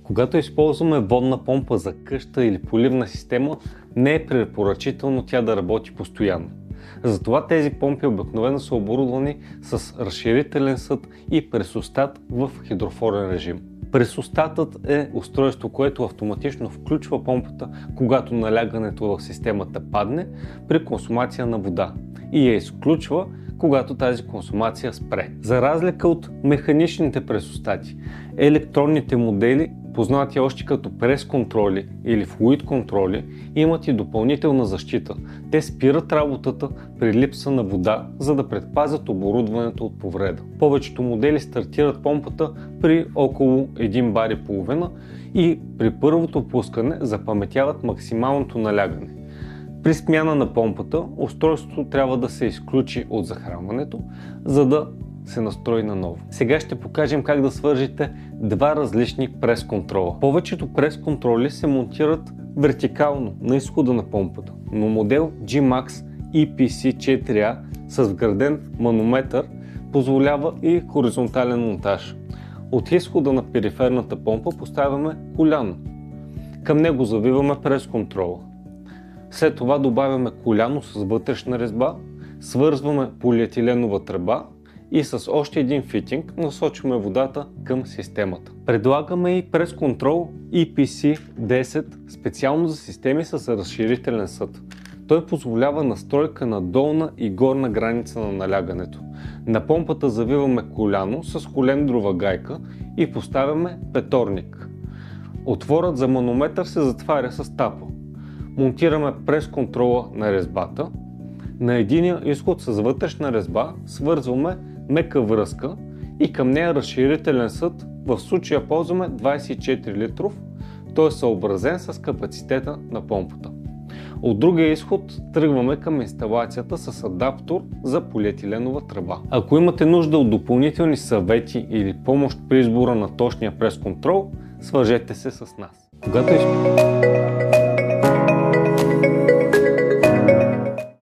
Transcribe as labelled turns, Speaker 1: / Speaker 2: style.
Speaker 1: Когато използваме водна помпа за къща или поливна система, не е препоръчително тя да работи постоянно. Затова тези помпи обикновено са оборудвани с разширителен съд и пресостат в хидрофорен режим. Пресостатът е устройство, което автоматично включва помпата, когато налягането в системата падне при консумация на вода и я изключва, когато тази консумация спре. За разлика от механичните пресостати, електронните модели, познати още като прес-контроли или флуид контроли, имат и допълнителна защита. Те спират работата при липса на вода, за да предпазят оборудването от повреда. Повечето модели стартират помпата при около 1 бар и половина и при първото пускане запаметяват максималното налягане. При смяна на помпата, устройството трябва да се изключи от захранването, за да се настрои наново. Сега ще покажем как да свържете два различни прес-контрола. Повечето прес-контроли се монтират вертикално на изхода на помпата, но модел G-Max EPC4A с вграден манометър позволява и хоризонтален монтаж. От изхода на периферната помпа поставяме коляно. Към него завиваме прес-контрола. След това добавяме коляно с вътрешна резба, свързваме полиетиленова тръба и с още един фитинг насочваме водата към системата. Предлагаме и прес-контрол EPC10 специално за системи с разширителен съд. Той позволява настройка на долна и горна граница на налягането. На помпата завиваме коляно с колендрова гайка и поставяме петорник. Отворът за манометър се затваря с тапа. Монтираме прес-контрола на резбата. На единия изход с вътрешна резба свързваме мека връзка и към нея разширителен съд. В случая ползваме 24 литров, той е съобразен с капацитета на помпата. От другия изход тръгваме към инсталацията с адаптор за полиетиленова тръба. Ако имате нужда от допълнителни съвети или помощ при избора на точния прес-контрол, свържете се с нас.